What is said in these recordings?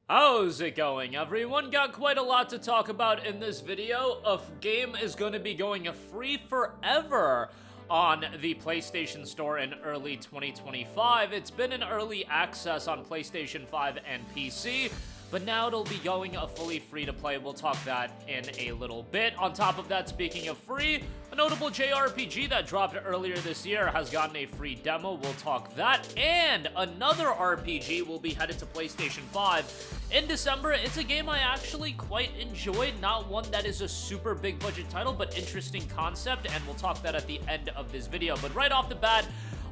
How's it going, everyone? Got quite a lot to talk about in this video. A game is going to be going free forever on the PlayStation Store in early 2025. It's been in early access on PlayStation 5 and PC, but now it'll be going a fully free-to-play. We'll talk that in a little bit. On top of that, speaking of free, a notable JRPG that dropped earlier this year has gotten a free demo. We'll talk that, and another RPG will be headed to PlayStation 5 in December. It's a game I actually quite enjoyed, not one that is a super big budget title, but interesting concept, and we'll talk that at the end of this video. But right off the bat,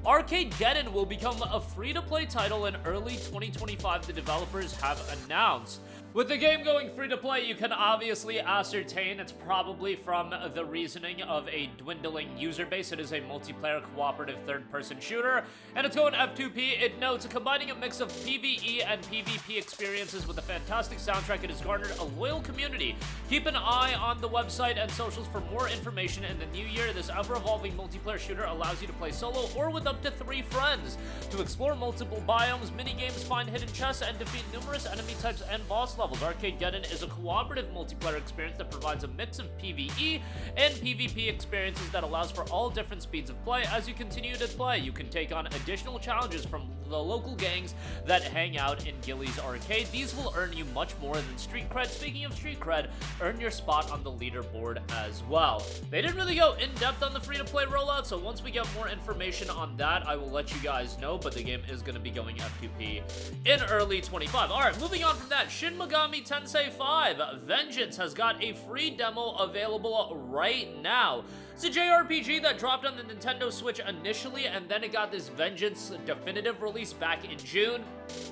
Arcadegeddon will become a free-to-play title in early 2025, the developers have announced. With the game going free-to-play, you can obviously ascertain it's probably from the reasoning of a dwindling user base. It is a multiplayer cooperative third-person shooter, and it's going F2P. It notes combining a mix of PvE and PvP experiences with a fantastic soundtrack. It has garnered a loyal community. Keep an eye on the website and socials for more information in the new year. This ever-evolving multiplayer shooter allows you to play solo or with up to 3 friends to explore multiple biomes, mini-games, find hidden chests, and defeat numerous enemy types and boss levels. Arcadegeddon is a cooperative multiplayer experience that provides a mix of PvE and PvP experiences that allows for all different speeds of play. As you continue to play, you can take on additional challenges from the local gangs that hang out in Gilly's Arcade. These will earn you much more than street cred. Speaking of street cred, earn your spot on the leaderboard as well. They didn't really go in-depth on the free-to-play rollout, so once we get more information on that, I will let you guys know, but the game is going to be going F2P in early 25. Alright, moving on from that, Shin Megami Tensei 5 Vengeance has got a free demo available right now. It's a JRPG that dropped on the Nintendo Switch initially, and then it got this Vengeance definitive release back in June.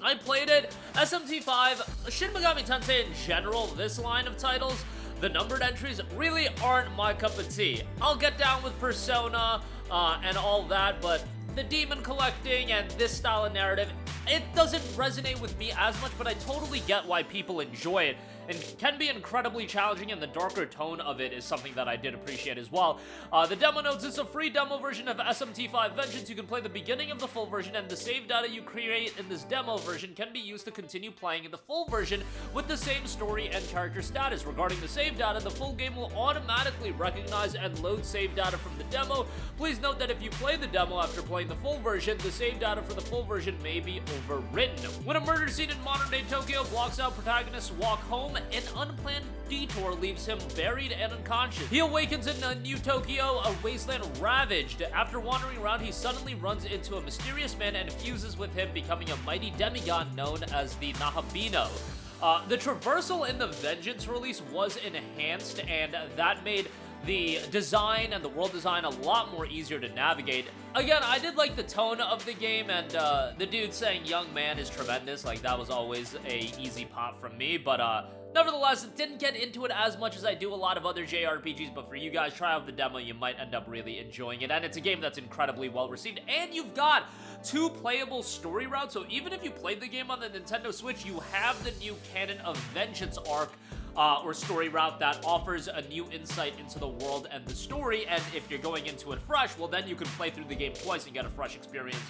I played it. SMT5, Shin Megami Tensei in general, this line of titles, the numbered entries really aren't my cup of tea. I'll get down with Persona and all that, but the demon collecting and this style of narrative, it doesn't resonate with me as much, but I totally get why people enjoy it, and can be incredibly challenging, and the darker tone of it is something that I did appreciate as well. The demo notes, it's a free demo version of SMT5 Vengeance. You can play the beginning of the full version, and the save data you create in this demo version can be used to continue playing in the full version with the same story and character status. Regarding the save data, the full game will automatically recognize and load save data from the demo. Please note that if you play the demo after playing the full version, the save data for the full version may be overwritten. When a murder scene in modern-day Tokyo blocks out protagonist's walk home, an unplanned detour leaves him buried and unconscious. He awakens in a new Tokyo, a wasteland ravaged. After wandering around, he suddenly runs into a mysterious man and fuses with him, becoming a mighty demigod known as the Nahabino. The traversal in the Vengeance release was enhanced, and that made the design and the world design a lot more easier to navigate. Again, I did like the tone of the game, and the dude saying young man is tremendous. Like, that was always a easy pop from me, but nevertheless, it didn't get into it as much as I do a lot of other JRPGs, but for you guys, try out the demo, you might end up really enjoying it, and it's a game that's incredibly well received, and you've got 2 playable story routes, so even if you played the game on the Nintendo Switch, you have the new Canon of Vengeance arc, or story route that offers a new insight into the world and the story, and if you're going into it fresh, well then you can play through the game twice and get a fresh experience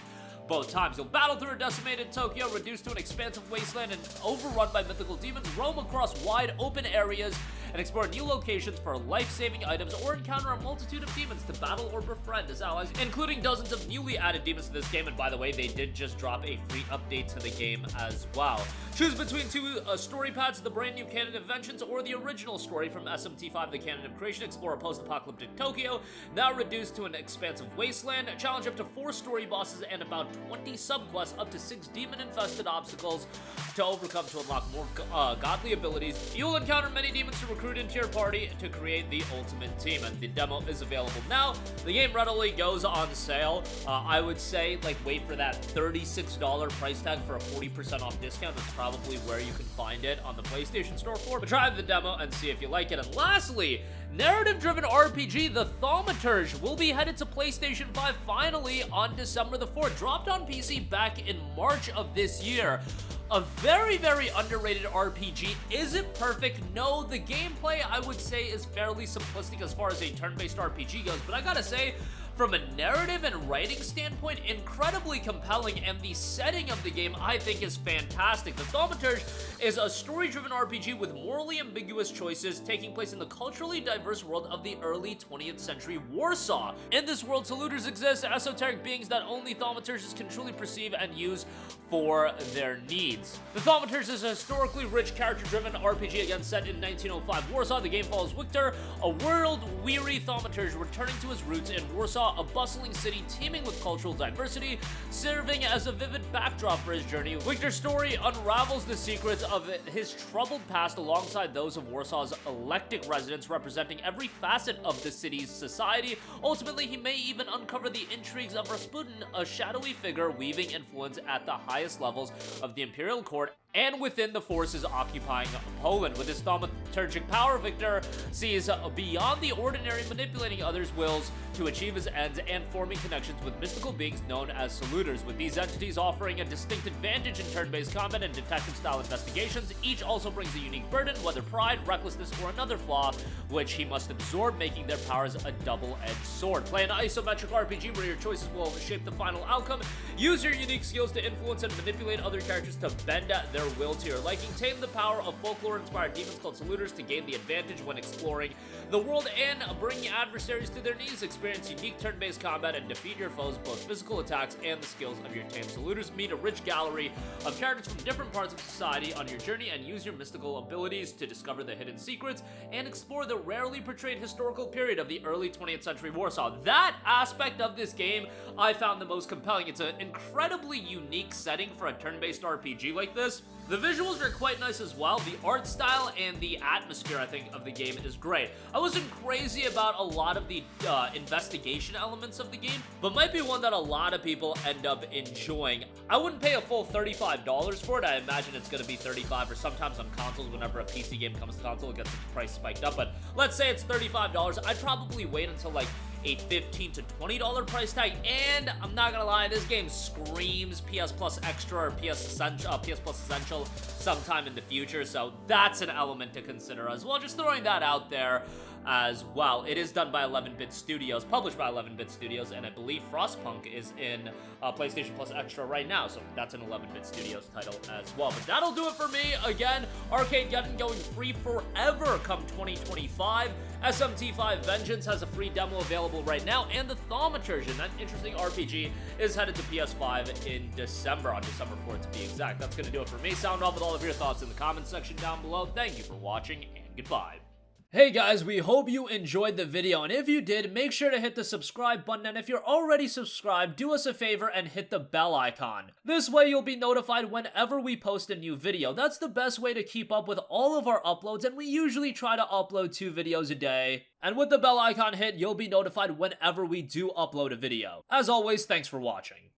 both times. You'll battle through a decimated Tokyo, reduced to an expansive wasteland and overrun by mythical demons, roam across wide open areas, and explore new locations for life-saving items, or encounter a multitude of demons to battle or befriend as allies, including dozens of newly added demons to this game. And by the way, they did just drop a free update to the game as well. Choose between 2 story paths, the brand new Canon of Vengeance or the original story from SMT5, the Canon of Creation. Explore a post-apocalyptic Tokyo, now reduced to an expansive wasteland. Challenge up to 4 story bosses and about 20 subquests, up to 6 demon-infested obstacles to overcome to unlock more godly abilities. You'll encounter many demons to recruit into your party to create the ultimate team, and the demo is available now. The game readily goes on sale. I would say, like, wait for that $36 price tag for a 40% off discount. That's probably where you can find it on the PlayStation Store for. But try the demo and see if you like it. And lastly, narrative-driven RPG, the Thaumaturge, will be headed to PlayStation 5 finally on December the 4th. Dropped on PC back in March of this year. A very, very underrated RPG. Is it perfect? No, the gameplay, I would say, is fairly simplistic as far as a turn-based RPG goes, but I gotta say, From a narrative and writing standpoint, incredibly compelling, and the setting of the game I think is fantastic. The Thaumaturge is a story-driven RPG with morally ambiguous choices taking place in the culturally diverse world of the early 20th century Warsaw. In this world, saluters exist, esoteric beings that only Thaumaturges can truly perceive and use for their needs. The Thaumaturge is a historically rich, character-driven RPG again set in 1905 Warsaw. The game follows Victor, a world-weary Thaumaturge returning to his roots in Warsaw, a bustling city teeming with cultural diversity, serving as a vivid backdrop for his journey. Victor's story unravels the secrets of his troubled past alongside those of Warsaw's eclectic residents, representing every facet of the city's society. Ultimately, he may even uncover the intrigues of Rasputin, a shadowy figure weaving influence at the highest levels of the imperial court and within the forces occupying Poland. With his thaumaturgic power, Victor sees beyond the ordinary, manipulating others' wills to achieve his ends and forming connections with mystical beings known as saluters, with these entities offering a distinct advantage in turn-based combat and detective-style investigations. Each also brings a unique burden, whether pride, recklessness, or another flaw, which he must absorb, making their powers a double-edged sword. Play an isometric RPG where your choices will shape the final outcome. Use your unique skills to influence and manipulate other characters to bend their will to your liking. Tame the power of folklore-inspired demons called saluters to gain the advantage when exploring the world and bring adversaries to their knees. Experience unique turn-based combat and defeat your foes, both physical attacks and the skills of your tamed saluters. Meet a rich gallery of characters from different parts of society on your journey and use your mystical abilities to discover the hidden secrets and explore the rarely portrayed historical period of the early 20th century Warsaw. That aspect of this game I found the most compelling. It's an incredibly unique setting for a turn-based RPG like this. The visuals are quite nice as well. The art style and the atmosphere, I think, of the game is great. I wasn't crazy about a lot of the investigation elements of the game, but might be one that a lot of people end up enjoying. I wouldn't pay a full $35 for it. I imagine it's going to be $35, or sometimes on consoles, whenever a PC game comes to console, it gets its price spiked up. But let's say it's $35. I'd probably wait until like a $15 to $20 price tag, and I'm not gonna lie, this game screams PS Plus Extra or PS Plus Essential sometime in the future, so that's an element to consider as well. Just throwing that out there as well. It is done by 11-Bit Studios, published by 11-Bit Studios, and I believe Frostpunk is in PlayStation Plus Extra right now, so that's an 11-Bit Studios title as well. But that'll do it for me. Again, Arcadegeddon going free forever come 2025. SMT5 Vengeance has a free demo available right now, and the Thaumaturge, that interesting RPG, is headed to PS5 in December, on December 4th to be exact. That's going to do it for me. Sound off with all of your thoughts in the comments section down below. Thank you for watching, and goodbye. Hey guys, we hope you enjoyed the video, and if you did, make sure to hit the subscribe button, and if you're already subscribed, do us a favor and hit the bell icon. This way you'll be notified whenever we post a new video. That's the best way to keep up with all of our uploads, and we usually try to upload 2 videos a day. And with the bell icon hit, you'll be notified whenever we do upload a video. As always, thanks for watching.